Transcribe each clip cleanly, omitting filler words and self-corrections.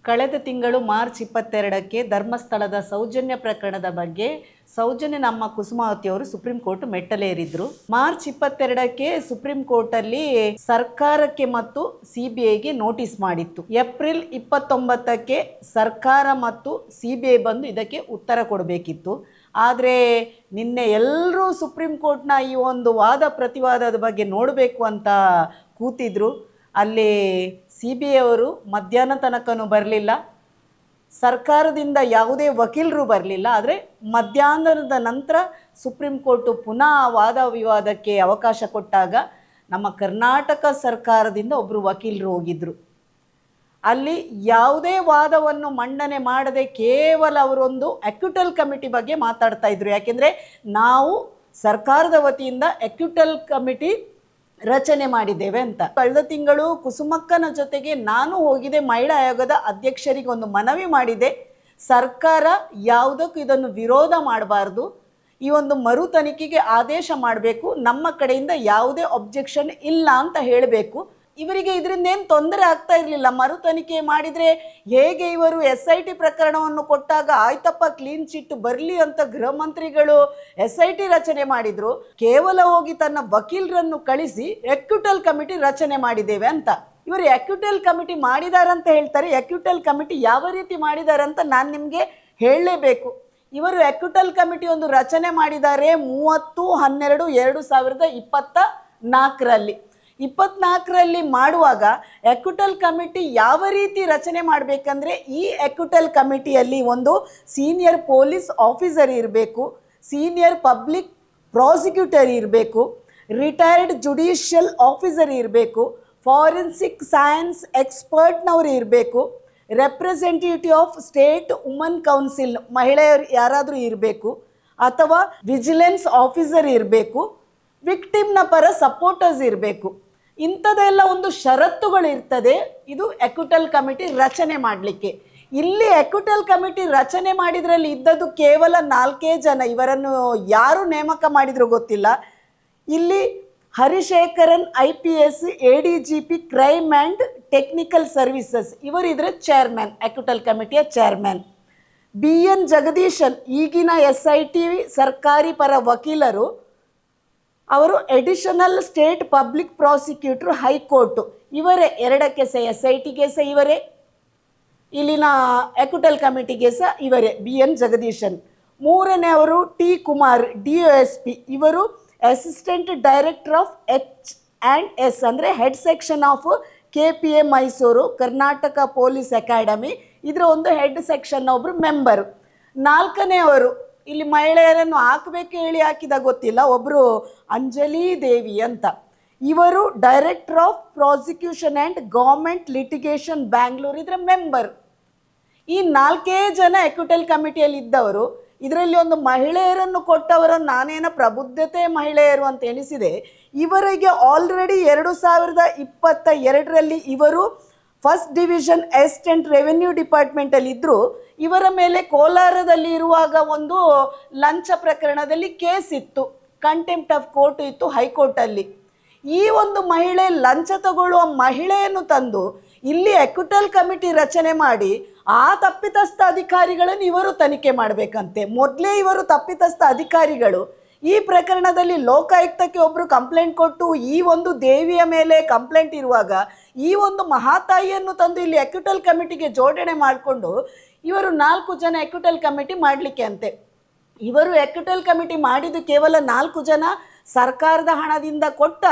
ಕಳೆದ ತಿಂಗಳು ಮಾರ್ಚ್ 22ಕ್ಕೆ ಧರ್ಮಸ್ಥಳದ ಸೌಜನ್ಯ ಪ್ರಕರಣದ ಬಗ್ಗೆ ಸೌಜನ್ಯ ನಮ್ಮ ಕುಸುಮಾವತಿ ಅವರು ಸುಪ್ರೀಂ ಕೋರ್ಟ್ ಮೆಟ್ಟಲೇರಿದ್ರು. ಮಾರ್ಚ್ 22ಕ್ಕೆ ಸುಪ್ರೀಂ ಕೋರ್ಟಲ್ಲಿ ಸರ್ಕಾರಕ್ಕೆ ಮತ್ತು CBIಗೆ ನೋಟಿಸ್ ಮಾಡಿತ್ತು. ಏಪ್ರಿಲ್ 29ಕ್ಕೆ ಸರ್ಕಾರ ಮತ್ತು CBI ಬಂದು ಇದಕ್ಕೆ ಉತ್ತರ ಕೊಡಬೇಕಿತ್ತು. ಆದರೆ ನಿನ್ನೆ ಎಲ್ಲರೂ ಸುಪ್ರೀಂ ಕೋರ್ಟ್ನ ಈ ಒಂದು ವಾದ ಪ್ರತಿವಾದದ ಬಗ್ಗೆ ನೋಡಬೇಕು ಅಂತ ಕೂತಿದ್ರು. ಅಲ್ಲಿ CBI ಅವರು ಮಧ್ಯಾಹ್ನ ತನಕನೂ ಬರಲಿಲ್ಲ, ಸರ್ಕಾರದಿಂದ ಯಾವುದೇ ವಕೀಲರು ಬರಲಿಲ್ಲ. ಆದರೆ ಮಧ್ಯಾಹ್ನದ ನಂತರ ಸುಪ್ರೀಂ ಕೋರ್ಟು ಪುನಃ ವಾದ ವಿವಾದಕ್ಕೆ ಅವಕಾಶ ಕೊಟ್ಟಾಗ ನಮ್ಮ ಕರ್ನಾಟಕ ಸರ್ಕಾರದಿಂದ ಒಬ್ಬರು ವಕೀಲರು ಹೋಗಿದ್ದರು. ಅಲ್ಲಿ ಯಾವುದೇ ವಾದವನ್ನು ಮಂಡನೆ ಮಾಡದೆ ಕೇವಲ ಅವರೊಂದು ಅಕ್ಯೂಟಲ್ ಕಮಿಟಿ ಬಗ್ಗೆ ಮಾತಾಡ್ತಾ ಇದ್ರು. ಯಾಕೆಂದರೆ ನಾವು ಸರ್ಕಾರದ ವತಿಯಿಂದ ಅಕ್ಯೂಟಲ್ ಕಮಿಟಿ ರಚನೆ ಮಾಡಿದ್ದೇವೆ ಅಂತ. ಕಳೆದ ತಿಂಗಳು ಕುಸುಮಕ್ಕನ ಜೊತೆಗೆ ನಾನು ಹೋಗಿದೆ, ಮಹಿಳಾ ಆಯೋಗದ ಅಧ್ಯಕ್ಷರಿಗೆ ಒಂದು ಮನವಿ ಮಾಡಿದೆ. ಸರ್ಕಾರ ಯಾವುದಕ್ಕೂ ಇದನ್ನು ವಿರೋಧ ಮಾಡಬಾರ್ದು, ಈ ಒಂದು ಮರು ತನಿಖೆಗೆ ಆದೇಶ ಮಾಡಬೇಕು, ನಮ್ಮ ಕಡೆಯಿಂದ ಯಾವುದೇ ಅಬ್ಜೆಕ್ಷನ್ ಇಲ್ಲ ಅಂತ ಹೇಳಬೇಕು. ಇವರಿಗೆ ಇದರಿಂದ ಏನು ತೊಂದರೆ ಆಗ್ತಾ ಇರಲಿಲ್ಲ. ಮರು ತನಿಖೆ ಮಾಡಿದರೆ ಹೇಗೆ ಇವರು SIT ಪ್ರಕರಣವನ್ನು ಕೊಟ್ಟಾಗ ಆಯ್ತಪ್ಪ ಕ್ಲೀನ್ ಚಿಟ್ ಬರಲಿ ಅಂತ ಗೃಹ ಮಂತ್ರಿಗಳು SIT ರಚನೆ ಮಾಡಿದರು. ಕೇವಲ ಹೋಗಿ ತನ್ನ ವಕೀಲರನ್ನು ಕಳಿಸಿ ಅಕ್ಯೂಟಲ್ ಕಮಿಟಿ ರಚನೆ ಮಾಡಿದ್ದೇವೆ ಅಂತ. ಇವರು ಅಕ್ಯೂಟಲ್ ಕಮಿಟಿ ಮಾಡಿದಾರಂತ ಹೇಳ್ತಾರೆ. ಅಕ್ಯೂಟಲ್ ಕಮಿಟಿ ಯಾವ ರೀತಿ ಮಾಡಿದಾರಂತ ನಾನು ನಿಮಗೆ ಹೇಳಲೇಬೇಕು. ಇವರು ಅಕ್ಯೂಟಲ್ ಕಮಿಟಿ ಒಂದು ರಚನೆ ಮಾಡಿದ್ದಾರೆ 30/12/2024ರಲ್ಲಿ. 24ರಲ್ಲಿ ಮಾಡುವಾಗ ಅಕ್ಯೂಟಲ್ ಕಮಿಟಿ ಯಾವ ರೀತಿ ರಚನೆ ಮಾಡಬೇಕಂದ್ರೆ, ಈ ಅಕ್ಯೂಟಲ್ ಕಮಿಟಿಯಲ್ಲಿ ಒಂದು ಸೀನಿಯರ್ ಪೊಲೀಸ್ ಆಫೀಸರ್ ಇರಬೇಕು, ಸೀನಿಯರ್ ಪಬ್ಲಿಕ್ ಪ್ರಾಸಿಕ್ಯೂಟರ್ ಇರಬೇಕು, ರಿಟೈರ್ಡ್ ಜುಡಿಷಿಯಲ್ ಆಫೀಸರ್ ಇರಬೇಕು, ಫಾರೆನ್ಸಿಕ್ ಸೈನ್ಸ್ ಎಕ್ಸ್ಪರ್ಟ್ನವರು ಇರಬೇಕು, representative of state woman council ಮಹಿಳೆಯರು ಯಾರಾದರೂ ಇರಬೇಕು, ಅಥವಾ ವಿಜಿಲೆನ್ಸ್ ಆಫೀಸರ್ ಇರಬೇಕು, ವಿಕ್ಟಿಮ್ನ ಪರ ಸಪೋರ್ಟರ್ಸ್ ಇರಬೇಕು. ಇಂಥದ್ದೆಲ್ಲ ಒಂದು ಷರತ್ತುಗಳು ಇರ್ತದೆ ಇದು ಅಕ್ಯೂಟಲ್ ಕಮಿಟಿ ರಚನೆ ಮಾಡಲಿಕ್ಕೆ. ಇಲ್ಲಿ ಅಕ್ಯೂಟಲ್ ಕಮಿಟಿ ರಚನೆ ಮಾಡಿದ್ರಲ್ಲಿ ಇದ್ದದ್ದು ಕೇವಲ 4 ಜನ. ಇವರನ್ನು ಯಾರು ನೇಮಕ ಮಾಡಿದ್ರು ಗೊತ್ತಿಲ್ಲ. ಇಲ್ಲಿ Harishekaran IPS ADGP crime and technical services ಇವರು ಇದರ ಚೇರ್ಮನ್, ಅಕ್ಯೂಟಲ್ ಕಮಿಟಿಯ ಚೇರ್ಮನ್. BN ಜಗದೀಶನ್ ಈಗಿನ SIT ಸರ್ಕಾರಿ ಪರ ವಕೀಲರು, ಅವರು additional state public prosecutor high court. ಇವರೇ 2ಕ್ಕೆ ಸಹ SITಗೆ ಸಹ ಇವರೇ, ಇಲ್ಲಿನ ಅಕ್ಯೂಟಲ್ ಕಮಿಟಿಗೆ ಸಹ ಇವರೇ BN ಜಗದೀಶನ್. 3ನೇ ಅವರು T ಕುಮಾರ್ DOSP, ಇವರು ಅಸಿಸ್ಟೆಂಟ್ ಡೈರೆಕ್ಟರ್ ಆಫ್ H&S ಅಂದರೆ head section of KPA Mysuru Karnataka police academy, ಇದರ ಒಂದು ಹೆಡ್ ಸೆಕ್ಷನ್ನ ಒಬ್ಬರು ಮೆಂಬರು. 4ನೇ ಅವರು ಇಲ್ಲಿ ಮಹಿಳೆಯರನ್ನು ಹಾಕಬೇಕು ಹೇಳಿ ಹಾಕಿದ ಗೊತ್ತಿಲ್ಲ, ಒಬ್ಬರು ಅಂಜಲಿ ದೇವಿ ಅಂತ. ಇವರು director of prosecution and government litigation Bangalore, ಇದರ ಮೆಂಬರ್. ಈ 4 ಜನ ಅಕ್ಯೂಟಲ್ ಕಮಿಟಿಯಲ್ಲಿ ಇದ್ದವರು. ಇದರಲ್ಲಿ ಒಂದು ಮಹಿಳೆಯರನ್ನು ಕೊಟ್ಟವರನ್ನು ನಾನೇನೋ ಪ್ರಬುದ್ಧತೆ ಮಹಿಳೆಯರು ಅಂತ ಎಣಿಸಿದೆ. ಇವರಿಗೆ ಆಲ್ರೆಡಿ 2022ರಲ್ಲಿ ಇವರು ಫಸ್ಟ್ ಡಿವಿಷನ್ ಅಸಿಸ್ಟೆಂಟ್ ರೆವೆನ್ಯೂ ಡಿಪಾರ್ಟ್ಮೆಂಟಲ್ಲಿ ಇದ್ದರು. ಇವರ ಮೇಲೆ ಕೋಲಾರದಲ್ಲಿ ಇರುವಾಗ ಒಂದು ಲಂಚ ಪ್ರಕರಣದಲ್ಲಿ ಕೇಸ್ ಇತ್ತು, ಕಂಟೆಂಪ್ಟ್ ಆಫ್ ಕೋರ್ಟ್ ಇತ್ತು ಹೈಕೋರ್ಟಲ್ಲಿ. ಈ ಒಂದು ಮಹಿಳೆ ಲಂಚ ತಗೊಳ್ಳುವ ಮಹಿಳೆಯನ್ನು ತಂದು ಇಲ್ಲಿ ಅಕ್ಯೂಟಲ್ ಕಮಿಟಿ ರಚನೆ ಮಾಡಿ ಆ ತಪ್ಪಿತಸ್ಥ ಅಧಿಕಾರಿಗಳನ್ನು ಇವರು ತನಿಖೆ ಮಾಡಬೇಕಂತೆ. ಮೊದಲೇ ಇವರು ತಪ್ಪಿತಸ್ಥ ಅಧಿಕಾರಿಗಳು ಈ ಪ್ರಕರಣದಲ್ಲಿ ಲೋಕಾಯುಕ್ತಕ್ಕೆ ಒಬ್ಬರು ಕಂಪ್ಲೇಂಟ್ ಕೊಟ್ಟು ಈ ಒಂದು ದೇವಿಯ ಮೇಲೆ ಕಂಪ್ಲೇಂಟ್ ಇರುವಾಗ ಈ ಒಂದು ಮಹಾತಾಯಿಯನ್ನು ತಂದು ಇಲ್ಲಿ ಅಕ್ಯೂಟಲ್ ಕಮಿಟಿಗೆ ಜೋಡಣೆ ಮಾಡಿಕೊಂಡು ಇವರು 4 ಜನ ಅಕ್ಯೂಟಲ್ ಕಮಿಟಿ ಮಾಡಲಿಕ್ಕೆ ಅಂತೆ. ಇವರು ಅಕ್ಯೂಟಲ್ ಕಮಿಟಿ ಮಾಡಿದ್ದು ಕೇವಲ 4 ಜನ ಸರ್ಕಾರದ ಹಣದಿಂದ ಕೊಟ್ಟ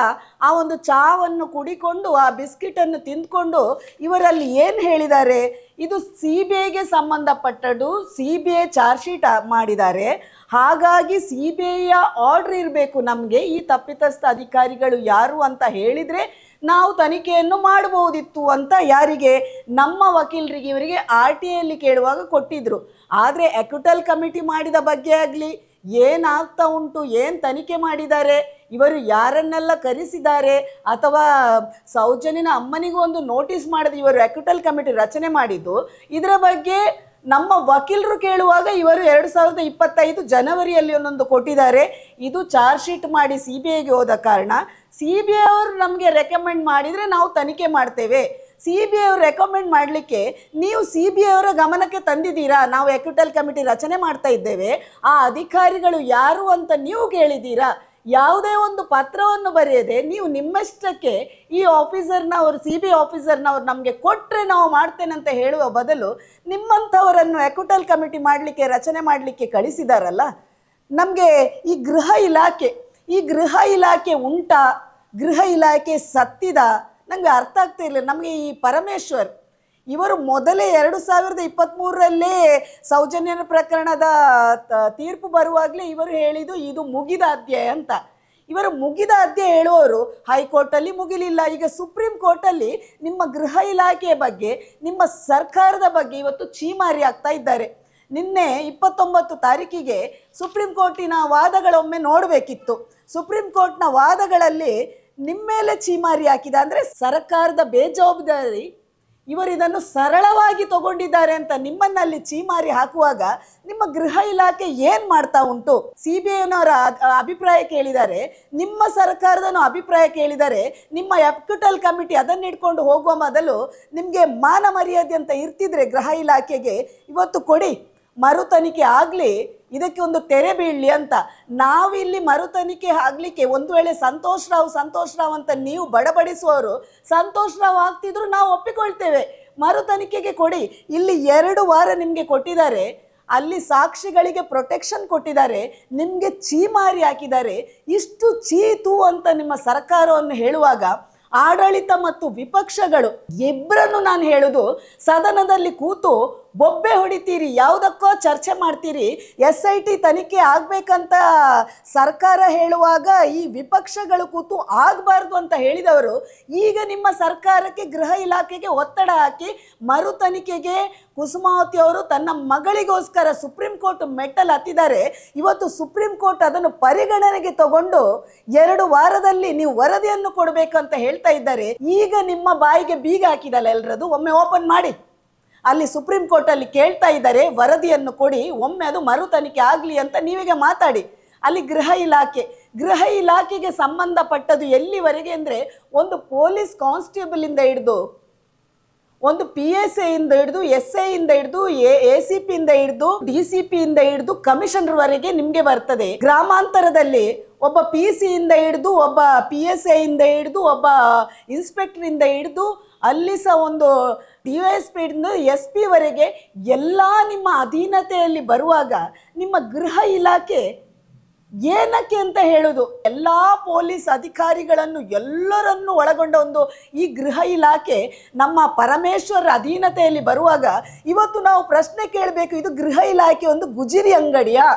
ಆ ಒಂದು ಚಾವನ್ನು ಕುಡಿಕೊಂಡು ಆ ಬಿಸ್ಕಿಟನ್ನು ತಿಂದ್ಕೊಂಡು ಇವರಲ್ಲಿ ಏನು ಹೇಳಿದ್ದಾರೆ, ಇದು CBIಗೆ ಸಂಬಂಧಪಟ್ಟದ್ದು, CBI ಚಾರ್ಜ್ ಶೀಟ್ ಮಾಡಿದ್ದಾರೆ, ಹಾಗಾಗಿ CBIಯ ಆರ್ಡ್ರ್ ಇರಬೇಕು ನಮಗೆ, ಈ ತಪ್ಪಿತಸ್ಥ ಅಧಿಕಾರಿಗಳು ಯಾರು ಅಂತ ಹೇಳಿದರೆ ನಾವು ತನಿಖೆಯನ್ನು ಮಾಡಬಹುದಿತ್ತು ಅಂತ ಯಾರಿಗೆ, ನಮ್ಮ ವಕೀಲರಿಗೆ ಇವರಿಗೆ RTIಯಲ್ಲಿ ಕೇಳುವಾಗ ಕೊಟ್ಟಿದ್ದರು. ಆದರೆ ಅಕ್ಯೂಟಲ್ ಕಮಿಟಿ ಮಾಡಿದ ಬಗ್ಗೆ ಆಗಲಿ, ಏನಾಗ್ತಾ ಉಂಟು, ಏನು ತನಿಖೆ ಮಾಡಿದ್ದಾರೆ, ಇವರು ಯಾರನ್ನೆಲ್ಲ ಕರೆಸಿದ್ದಾರೆ, ಅಥವಾ ಸೌಜನ್ಯನ ಅಮ್ಮನಿಗೂ ಒಂದು ನೋಟಿಸ್ ಮಾಡಿದ ಇವರು ಅಕ್ಯೂಟಲ್ ಕಮಿಟಿ ರಚನೆ ಮಾಡಿದ್ದು, ಇದರ ಬಗ್ಗೆ ನಮ್ಮ ವಕೀಲರು ಕೇಳುವಾಗ ಇವರು 2025 ಜನವರಿಯಲ್ಲಿ ಒಂದೊಂದು ಕೊಟ್ಟಿದ್ದಾರೆ. ಇದು ಚಾರ್ಜ್ ಶೀಟ್ ಮಾಡಿ CBIಗೆ ಹೋದ ಕಾರಣ CBI ಅವರು ನಮಗೆ ರೆಕಮೆಂಡ್ ಮಾಡಿದರೆ ನಾವು ತನಿಖೆ ಮಾಡ್ತೇವೆ, CBI ಅವರು ರೆಕಮೆಂಡ್ ಮಾಡಲಿಕ್ಕೆ ನೀವು CBI ಅವರ ಗಮನಕ್ಕೆ ತಂದಿದ್ದೀರಾ? ನಾವು ಎಕ್ವಿಟಲ್ ಕಮಿಟಿ ರಚನೆ ಮಾಡ್ತಾ ಇದ್ದೇವೆ, ಆ ಅಧಿಕಾರಿಗಳು ಯಾರು ಅಂತ ನೀವು ಕೇಳಿದ್ದೀರಾ? ಯಾವುದೇ ಒಂದು ಪತ್ರವನ್ನು ಬರೆಯದೆ ನೀವು ನಿಮ್ಮಷ್ಟಕ್ಕೆ ಈ ಆಫೀಸರ್ನವರು CBI ಆಫೀಸರ್ನವ್ರು ನಮಗೆ ಕೊಟ್ಟರೆ ನಾವು ಮಾಡ್ತೇನೆ ಅಂತ ಹೇಳುವ ಬದಲು ನಿಮ್ಮಂಥವರನ್ನು ಎಕ್ವಿಟಲ್ ಕಮಿಟಿ ಮಾಡಲಿಕ್ಕೆ ರಚನೆ ಮಾಡಲಿಕ್ಕೆ ಕಳಿಸಿದಾರಲ್ಲ. ನಮಗೆ ಈ ಗೃಹ ಇಲಾಖೆ ಉಂಟಾ, ಗೃಹ ಇಲಾಖೆ ಸತ್ತಿದ ನನಗೆ ಅರ್ಥ ಆಗ್ತಾ ಇಲ್ಲ. ನಮಗೆ ಈ ಪರಮೇಶ್ವರ್ ಇವರು ಮೊದಲೇ 2023ರಲ್ಲೇ ಸೌಜನ್ಯನ ಪ್ರಕರಣದ ತೀರ್ಪು ಬರುವಾಗಲೇ ಇವರು ಹೇಳಿದ್ದು ಇದು ಮುಗಿದ ಅಧ್ಯಾಯ ಅಂತ. ಇವರು ಮುಗಿದ ಅಧ್ಯಾಯ ಹೇಳುವವರು ಹೈಕೋರ್ಟಲ್ಲಿ ಮುಗಿಲಿಲ್ಲ, ಈಗ ಸುಪ್ರೀಂ ಕೋರ್ಟಲ್ಲಿ ನಿಮ್ಮ ಗೃಹ ಇಲಾಖೆಯ ಬಗ್ಗೆ, ನಿಮ್ಮ ಸರ್ಕಾರದ ಬಗ್ಗೆ ಇವತ್ತು ಚೀಮಾರಿ ಆಗ್ತಾ ಇದ್ದಾರೆ. ನಿನ್ನೆ 29 ತಾರೀಕಿಗೆ ಸುಪ್ರೀಂ ಕೋರ್ಟಿನ ವಾದಗಳೊಮ್ಮೆ ನೋಡಬೇಕಿತ್ತು. ಸುಪ್ರೀಂ ಕೋರ್ಟ್ನ ವಾದಗಳಲ್ಲಿ ನಿಮ್ಮ ಮೇಲೆ ಚೀಮಾರಿ ಹಾಕಿದ, ಅಂದರೆ ಸರ್ಕಾರದ ಬೇಜವಾಬ್ದಾರಿ, ಇವರು ಇದನ್ನು ಸರಳವಾಗಿ ತಗೊಂಡಿದ್ದಾರೆ ಅಂತ ನಿಮ್ಮನ್ನಲ್ಲಿ ಚೀಮಾರಿ ಹಾಕುವಾಗ ನಿಮ್ಮ ಗೃಹ ಇಲಾಖೆ ಏನು ಮಾಡ್ತಾ ಉಂಟು? CBIನವರ ಅಭಿಪ್ರಾಯ ಕೇಳಿದ್ದಾರೆ, ನಿಮ್ಮ ಸರ್ಕಾರದ ಅಭಿಪ್ರಾಯ ಕೇಳಿದ್ದಾರೆ. ನಿಮ್ಮ ಎಕ್ವಿಟಲ್ ಕಮಿಟಿ ಅದನ್ನು ಇಟ್ಕೊಂಡು ಹೋಗುವ ಮೊದಲು ನಿಮಗೆ ಮಾನ ಮರ್ಯಾದೆ ಅಂತ ಇರ್ತಿದ್ರೆ ಗೃಹ ಇಲಾಖೆಗೆ ಇವತ್ತು ಕೊಡಿ, ಮರು ತನಿಖೆ ಆಗಲಿ, ಇದಕ್ಕೆ ಒಂದು ತೆರೆ ಬೀಳಲಿ ಅಂತ. ನಾವಿಲ್ಲಿ ಮರು ತನಿಖೆ ಆಗಲಿಕ್ಕೆ ಒಂದು ವೇಳೆ ಸಂತೋಷ್ ರಾವ್ ಅಂತ ನೀವು ಬಡಬಡಿಸುವವರು ಸಂತೋಷ್ ರಾವ್ ಆಗ್ತಿದ್ರು ನಾವು ಒಪ್ಪಿಕೊಳ್ತೇವೆ, ಮರು ತನಿಖೆಗೆ ಕೊಡಿ. ಇಲ್ಲಿ 2 ವಾರ ನಿಮಗೆ ಕೊಟ್ಟಿದ್ದಾರೆ, ಅಲ್ಲಿ ಸಾಕ್ಷಿಗಳಿಗೆ ಪ್ರೊಟೆಕ್ಷನ್ ಕೊಟ್ಟಿದ್ದಾರೆ, ನಿಮಗೆ ಚೀಮಾರಿ ಹಾಕಿದ್ದಾರೆ. ಇಷ್ಟು ಚೀತು ಅಂತ ನಿಮ್ಮ ಸರ್ಕಾರವನ್ನು ಹೇಳುವಾಗ ಆಡಳಿತ ಮತ್ತು ವಿಪಕ್ಷಗಳು ಇಬ್ಬರನ್ನು ನಾನು ಹೇಳುದು, ಸದನದಲ್ಲಿ ಕೂತು ಬೊಬ್ಬೆ ಹೊಡಿತೀರಿ, ಯಾವುದಕ್ಕೋ ಚರ್ಚೆ ಮಾಡ್ತೀರಿ. SIT ತನಿಖೆ ಆಗಬೇಕಂತ ಸರ್ಕಾರ ಹೇಳುವಾಗ ಈ ವಿಪಕ್ಷಗಳು ಕೂತು ಆಗಬಾರ್ದು ಅಂತ ಹೇಳಿದವರು ಈಗ ನಿಮ್ಮ ಸರ್ಕಾರಕ್ಕೆ ಗೃಹ ಇಲಾಖೆಗೆ ಒತ್ತಡ ಹಾಕಿ ಮರು ತನಿಖೆಗೆ ಕುಸುಮಾವತಿ ಅವರು ತನ್ನ ಮಗಳಿಗೋಸ್ಕರ ಸುಪ್ರೀಂ ಕೋರ್ಟ್ ಮೆಟ್ಟಲು ಹತ್ತಿದ್ದಾರೆ. ಇವತ್ತು ಸುಪ್ರೀಂ ಕೋರ್ಟ್ ಅದನ್ನು ಪರಿಗಣನೆಗೆ ತಗೊಂಡು 2 ವಾರದಲ್ಲಿ ನೀವು ವರದಿಯನ್ನು ಕೊಡಬೇಕು ಅಂತ ಹೇಳ್ತಾ ಇದ್ದಾರೆ. ಈಗ ನಿಮ್ಮ ಬಾಯಿಗೆ ಬೀಗ ಹಾಕಿದಲ್ಲ ಎಲ್ಲರದು, ಒಮ್ಮೆ ಓಪನ್ ಮಾಡಿ. ಅಲ್ಲಿ ಸುಪ್ರೀಂ ಕೋರ್ಟಲ್ಲಿ ಕೇಳ್ತಾ ಇದ್ದಾರೆ ವರದಿಯನ್ನು ಕೊಡಿ, ಒಮ್ಮೆ ಅದು ಮರು ತನಿಖೆ ಆಗಲಿ ಅಂತ ನೀವೀಗ ಮಾತಾಡಿ. ಅಲ್ಲಿ ಗೃಹ ಇಲಾಖೆಗೆ ಸಂಬಂಧಪಟ್ಟದು ಎಲ್ಲಿವರೆಗೆ ಅಂದರೆ, ಒಂದು ಪೊಲೀಸ್ ಕಾನ್ಸ್ಟೇಬಲಿಂದ ಹಿಡಿದು, ಒಂದು PSI ಇಂದ ಹಿಡಿದು, SI ಇಂದ ಹಿಡಿದು, ACP ಇಂದ ಹಿಡಿದು, DCP ಇಂದ ಹಿಡಿದು ಕಮಿಷನರ್ ವರೆಗೆ ನಿಮಗೆ ಬರ್ತದೆ. ಗ್ರಾಮಾಂತರದಲ್ಲಿ ಒಬ್ಬ PC ಇಂದ ಹಿಡಿದು, ಒಬ್ಬ PSI ಇಂದ ಹಿಡಿದು, ಒಬ್ಬ ಇನ್ಸ್ಪೆಕ್ಟರ್ ಇಂದ ಹಿಡಿದು, ಅಲ್ಲಿ ಸಹ ಒಂದು DYSP ಇಂದ SP ವರೆಗೆ ಎಲ್ಲ ನಿಮ್ಮ ಅಧೀನತೆಯಲ್ಲಿ ಬರುವಾಗ ನಿಮ್ಮ ಗೃಹ ಇಲಾಖೆ ಏನಕ್ಕೆ ಅಂತ ಹೇಳುದು? ಎಲ್ಲ ಪೊಲೀಸ್ ಅಧಿಕಾರಿಗಳನ್ನು ಎಲ್ಲರನ್ನು ಒಳಗೊಂಡ ಒಂದು ಈ ಗೃಹ ಇಲಾಖೆ ನಮ್ಮ ಪರಮೇಶ್ವರ ಅಧೀನತೆಯಲ್ಲಿ ಬರುವಾಗ ಇವತ್ತು ನಾವು ಪ್ರಶ್ನೆ ಕೇಳಬೇಕು, ಇದು ಗೃಹ ಇಲಾಖೆ ಒಂದು ಗುಜಿರಿ ಅಂಗಡಿಯಾ?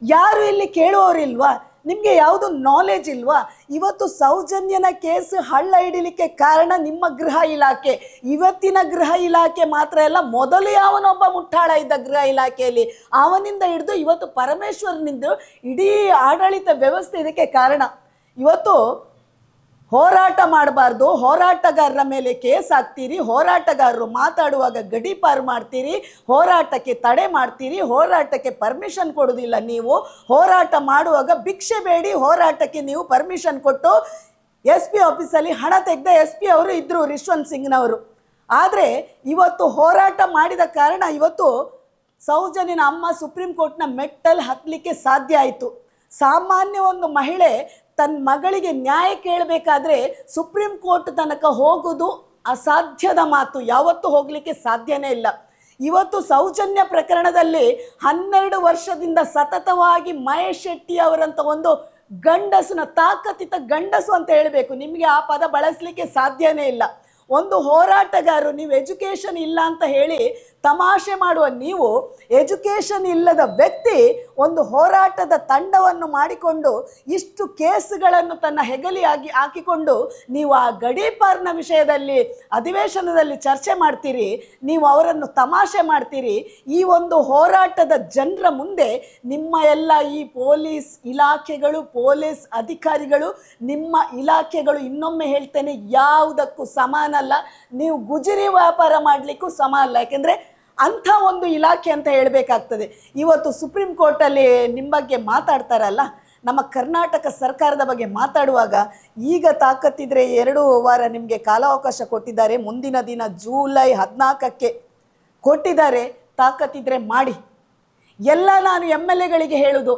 ಯಾರು ಇಲ್ಲಿ ಕೇಳುವವರಿಲ್ವಾ? ನಿಮಗೆ ಯಾವುದು ನಾಲೆಜ್ ಇಲ್ವಾ? ಇವತ್ತು ಸೌಜನ್ಯನ ಕೇಸ್ ಹಳ್ಳ ಹಿಡಿಲಿಕ್ಕೆ ಕಾರಣ ನಿಮ್ಮ ಗೃಹ ಇಲಾಖೆ. ಇವತ್ತಿನ ಗೃಹ ಇಲಾಖೆ ಮಾತ್ರ ಅಲ್ಲ, ಮೊದಲು ಯಾವನೊಬ್ಬ ಮುಟ್ಟಾಳ ಇದ್ದ ಗೃಹ ಇಲಾಖೆಯಲ್ಲಿ, ಅವನಿಂದ ಹಿಡಿದು ಇವತ್ತು ಪರಮೇಶ್ವರನಿಂದ ಇಡೀ ಆಡಳಿತ ವ್ಯವಸ್ಥೆ ಇದಕ್ಕೆ ಕಾರಣ. ಇವತ್ತು ಹೋರಾಟ ಮಾಡಬಾರ್ದು, ಹೋರಾಟಗಾರರ ಮೇಲೆ ಕೇಸ್ ಹಾಕ್ತೀರಿ, ಹೋರಾಟಗಾರರು ಮಾತಾಡುವಾಗ ಗಡೀಪಾರು ಮಾಡ್ತೀರಿ, ಹೋರಾಟಕ್ಕೆ ತಡೆ ಮಾಡ್ತೀರಿ, ಹೋರಾಟಕ್ಕೆ ಪರ್ಮಿಷನ್ ಕೊಡೋದಿಲ್ಲ. ನೀವು ಹೋರಾಟ ಮಾಡುವಾಗ ಭಿಕ್ಷೆ ಬೇಡಿ ಹೋರಾಟಕ್ಕೆ ನೀವು ಪರ್ಮಿಷನ್ ಕೊಟ್ಟು SP ಆಫೀಸಲ್ಲಿ ಹಣ ತೆಗೆದ SP ಅವರು ಇದ್ದರು, ರಿಶ್ವಂತ್ ಸಿಂಗ್ನವರು. ಆದರೆ ಇವತ್ತು ಹೋರಾಟ ಮಾಡಿದ ಕಾರಣ ಇವತ್ತು ಸೌಜನ್ಯನ ಅಮ್ಮ ಸುಪ್ರೀಂ ಕೋರ್ಟ್ನ ಮೆಟ್ಟಲು ಹತ್ತಲಿಕ್ಕೆ ಸಾಧ್ಯ ಆಯಿತು. ಸಾಮಾನ್ಯ ಒಂದು ಮಹಿಳೆ ತನ್ನ ಮಗಳಿಗೆ ನ್ಯಾಯ ಕೇಳಬೇಕಾದ್ರೆ ಸುಪ್ರೀಂ ಕೋರ್ಟ್ ತನಕ ಹೋಗೋದು ಅಸಾಧ್ಯದ ಮಾತು, ಯಾವತ್ತೂ ಹೋಗಲಿಕ್ಕೆ ಸಾಧ್ಯನೇ ಇಲ್ಲ. ಇವತ್ತು ಸೌಜನ್ಯ ಪ್ರಕರಣದಲ್ಲಿ 12 ವರ್ಷದಿಂದ ಸತತವಾಗಿ ಮಹೇಶ್ ಶೆಟ್ಟಿ ಅವರಂತ ಒಂದು ಗಂಡಸನ ತಾಕತ್ತಿತ ಗಂಡಸು ಅಂತ ಹೇಳಬೇಕು, ನಿಮಗೆ ಆ ಪದ ಬಳಸಲಿಕ್ಕೆ ಸಾಧ್ಯನೇ ಇಲ್ಲ. ಒಂದು ಹೋರಾಟಗಾರರು, ನೀವು ಎಜುಕೇಷನ್ ಇಲ್ಲ ಅಂತ ಹೇಳಿ ತಮಾಷೆ ಮಾಡುವ ನೀವು, ಎಜುಕೇಷನ್ ಇಲ್ಲದ ವ್ಯಕ್ತಿ ಒಂದು ಹೋರಾಟದ ತಂಡವನ್ನು ಮಾಡಿಕೊಂಡು ಇಷ್ಟು ಕೇಸುಗಳನ್ನು ತನ್ನ ಹೆಗಲಿಯಾಗಿ ಹಾಕಿಕೊಂಡು ನೀವು ಆ ಗಡೀಪಾರ್ನ ವಿಷಯದಲ್ಲಿ ಅಧಿವೇಶನದಲ್ಲಿ ಚರ್ಚೆ ಮಾಡ್ತೀರಿ, ನೀವು ಅವರನ್ನು ತಮಾಷೆ ಮಾಡ್ತೀರಿ. ಈ ಒಂದು ಹೋರಾಟದ ಜನರ ಮುಂದೆ ನಿಮ್ಮ ಎಲ್ಲ ಈ ಪೊಲೀಸ್ ಇಲಾಖೆಗಳು, ಪೊಲೀಸ್ ಅಧಿಕಾರಿಗಳು, ನಿಮ್ಮ ಇಲಾಖೆಗಳು, ಇನ್ನೊಮ್ಮೆ ಹೇಳ್ತೇನೆ, ಯಾವುದಕ್ಕೂ ಸಮಾನ ಅಲ್ಲ. ನೀವು ಗುಜರಿ ವ್ಯಾಪಾರ ಮಾಡಲಿಕ್ಕೂ ಸಮ ಅಲ್ಲ. ಯಾಕೆಂದರೆ ಅಂಥ ಒಂದು ಇಲಾಖೆ ಅಂತ ಹೇಳಬೇಕಾಗ್ತದೆ. ಇವತ್ತು ಸುಪ್ರೀಂ ಕೋರ್ಟಲ್ಲಿ ನಿಮ್ಮ ಬಗ್ಗೆ ಮಾತಾಡ್ತಾರಲ್ಲ, ನಮ್ಮ ಕರ್ನಾಟಕ ಸರ್ಕಾರದ ಬಗ್ಗೆ ಮಾತಾಡುವಾಗ ಈಗ ತಾಕತ್ತಿದ್ರೆ 2 ವಾರ ನಿಮಗೆ ಕಾಲಾವಕಾಶ ಕೊಟ್ಟಿದ್ದಾರೆ. ಮುಂದಿನ ದಿನ ಜುಲೈ 14ಕ್ಕೆ ಕೊಟ್ಟಿದ್ದಾರೆ. ತಾಕತ್ತಿದ್ರೆ ಮಾಡಿ. ಎಲ್ಲ ನಾನು MLAಗಳಿಗೆ ಹೇಳೋದು,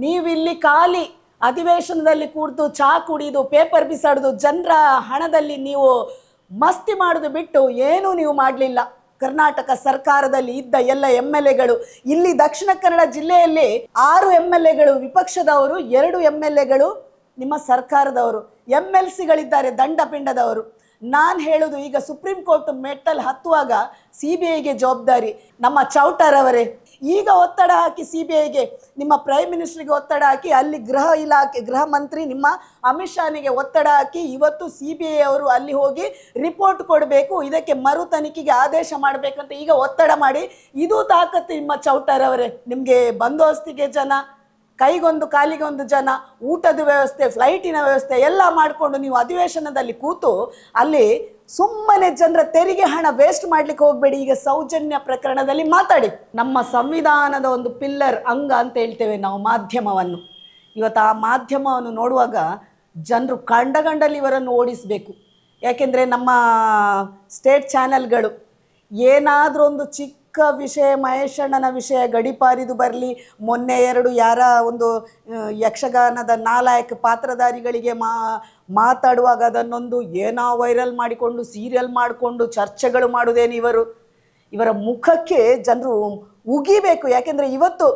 ನೀವಿಲ್ಲಿ ಖಾಲಿ ಅಧಿವೇಶನದಲ್ಲಿ ಕೂರ್ದು ಚಹಾ ಕುಡಿಯೋದು, ಪೇಪರ್ ಬಿಸಾಡೋದು, ಜನರ ಹಣದಲ್ಲಿ ನೀವು ಮಸ್ತಿ ಮಾಡೋದು ಬಿಟ್ಟು ಏನೂ ನೀವು ಮಾಡಲಿಲ್ಲ. ಕರ್ನಾಟಕ ಸರ್ಕಾರದಲ್ಲಿ ಇದ್ದ ಎಲ್ಲ MLAಗಳು, ಇಲ್ಲಿ ದಕ್ಷಿಣ ಕನ್ನಡ ಜಿಲ್ಲೆಯಲ್ಲಿ 6 MLAಗಳು ವಿಪಕ್ಷದವರು, 2 MLAಗಳು ನಿಮ್ಮ ಸರ್ಕಾರದವರು, MLCಗಳಿದ್ದಾರೆ ದಂಡಪಿಂಡದವರು. ನಾನು ಹೇಳೋದು, ಈಗ ಸುಪ್ರೀಂ ಕೋರ್ಟ್ ಮೆಟ್ಟಲ್ ಹತ್ತುವಾಗ CBIಗೆ ಜವಾಬ್ದಾರಿ ನಮ್ಮ ಚೌಟರ್ ಅವರೇ. ಈಗ ಒತ್ತಡ ಹಾಕಿ CBIಗೆ, ನಿಮ್ಮ ಪ್ರೈಮ್ ಮಿನಿಸ್ಟ್ರಿಗೆ ಒತ್ತಡ ಹಾಕಿ, ಅಲ್ಲಿ ಗೃಹ ಮಂತ್ರಿ ನಿಮ್ಮ ಅಮಿತ್ ಶಾನಿಗೆ ಒತ್ತಡ ಹಾಕಿ ಇವತ್ತು CBI ಅವರು ಅಲ್ಲಿ ಹೋಗಿ ರಿಪೋರ್ಟ್ ಕೊಡಬೇಕು, ಇದಕ್ಕೆ ಮರು ತನಿಖೆಗೆ ಆದೇಶ ಮಾಡಬೇಕಂತ ಈಗ ಒತ್ತಡ ಮಾಡಿ. ಇದು ತಾಕತ್ತು ನಿಮ್ಮ ಚೌಟರ್ ಅವರೇ. ನಿಮಗೆ ಬಂದೋಬಸ್ತಿಗೆ ಜನ, ಕೈಗೊಂದು ಕಾಲಿಗೊಂದು ಜನ, ಊಟದ ವ್ಯವಸ್ಥೆ, ಫ್ಲೈಟಿನ ವ್ಯವಸ್ಥೆ ಎಲ್ಲ ಮಾಡಿಕೊಂಡು ನೀವು ಅಧಿವೇಶನದಲ್ಲಿ ಕೂತು ಅಲ್ಲಿ ಸುಮ್ಮನೆ ಜನರ ತೆರಿಗೆ ಹಣ ವೇಸ್ಟ್ ಮಾಡ್ಲಿಕ್ಕೆ ಹೋಗಬೇಡಿ. ಈಗ ಸೌಜನ್ಯ ಪ್ರಕರಣದಲ್ಲಿ ಮಾತಾಡಿ. ನಮ್ಮ ಸಂವಿಧಾನದ ಒಂದು ಪಿಲ್ಲರ್ ಅಂಗ ಅಂತ ಹೇಳ್ತೇವೆ ನಾವು ಮಾಧ್ಯಮವನ್ನು. ಇವತ್ತು ಆ ಮಾಧ್ಯಮವನ್ನು ನೋಡುವಾಗ ಜನರು ಕಂಡಲ್ಲಿ ಇವರನ್ನು ಓಡಿಸಬೇಕು. ಯಾಕೆಂದರೆ ನಮ್ಮ ಸ್ಟೇಟ್ ಚಾನೆಲ್ಗಳು ಏನಾದರೂ ಒಂದು ಚಿಕ್ಕ ವಿಷಯ, ಮಹೇಶಣ್ಣನ ವಿಷಯ ಗಡಿಪಾರಿದು ಬರಲಿ, ಮೊನ್ನೆ 2 ಯಾರ ಒಂದು ಯಕ್ಷಗಾನದ ನಾಲಾಯಕ ಪಾತ್ರಧಾರಿಗಳಿಗೆ ಮಾತಾಡುವಾಗ ಅದನ್ನೊಂದು ಏನೋ ವೈರಲ್ ಮಾಡಿಕೊಂಡು ಸೀರಿಯಲ್ ಮಾಡಿಕೊಂಡು ಚರ್ಚೆಗಳು ಮಾಡೋದೇನು ಇವರ ಮುಖಕ್ಕೆ ಜನರು ಉಗಿಬೇಕು. ಯಾಕೆಂದರೆ ಇವತ್ತು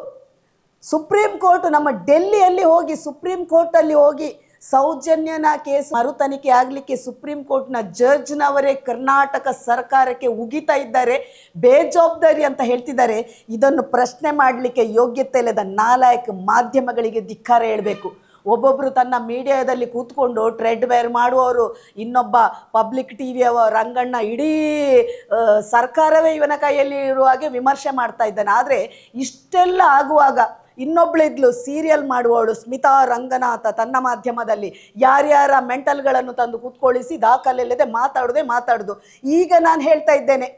ಸುಪ್ರೀಂ ಕೋರ್ಟ್, ನಮ್ಮ ಡೆಲ್ಲಿಯಲ್ಲಿ ಹೋಗಿ ಸುಪ್ರೀಂ ಕೋರ್ಟಲ್ಲಿ ಹೋಗಿ ಸೌಜನ್ಯನ ಕೇಸ್ ಮರು ತನಿಖೆ ಆಗಲಿಕ್ಕೆ ಸುಪ್ರೀಂ ಕೋರ್ಟ್ನ ಜಡ್ಜ್ನವರೇ ಕರ್ನಾಟಕ ಸರ್ಕಾರಕ್ಕೆ ಉಗಿತಾ ಇದ್ದಾರೆ, ಬೇಜವಾಬ್ದಾರಿ ಅಂತ ಹೇಳ್ತಿದ್ದಾರೆ. ಇದನ್ನು ಪ್ರಶ್ನೆ ಮಾಡಲಿಕ್ಕೆ ಯೋಗ್ಯತೆ ಇಲ್ಲದ ನಾಲಾಯಕ ಮಾಧ್ಯಮಗಳಿಗೆ ಧಿಕ್ಕಾರ ಹೇಳಬೇಕು. ಒಬ್ಬೊಬ್ಬರು ತನ್ನ ಮೀಡಿಯಾದಲ್ಲಿ ಕೂತ್ಕೊಂಡು ಟ್ರೆಡ್ ಬೇರ್ ಮಾಡುವವರು, ಇನ್ನೊಬ್ಬ ಪಬ್ಲಿಕ್ ಟಿವಿಯವ ರಂಗಣ್ಣ ಇಡೀ ಸರ್ಕಾರವೇ ಇವನ ಕೈಯಲ್ಲಿ ಇರುವ ಹಾಗೆ ವಿಮರ್ಶೆ ಮಾಡ್ತಾ ಇದ್ದಾನೆ. ಆದರೆ ಇಷ್ಟೆಲ್ಲ ಆಗುವಾಗ ಇನ್ನೊಬ್ಳಿದ್ಲು ಸೀರಿಯಲ್ ಮಾಡುವವಳು ಸ್ಮಿತಾ ರಂಗನಾಥ, ತನ್ನ ಮಾಧ್ಯಮದಲ್ಲಿ ಯಾರ್ಯಾರ ಮೆಂಟಲ್ಗಳನ್ನು ತಂದು ಕೂತ್ಕೊಳ್ಳಿಸಿ ದಾಖಲೆಲ್ಲದೆ ಮಾತಾಡೋದು. ಈಗ ನಾನು ಹೇಳ್ತಾ ಇದ್ದೇನೆ,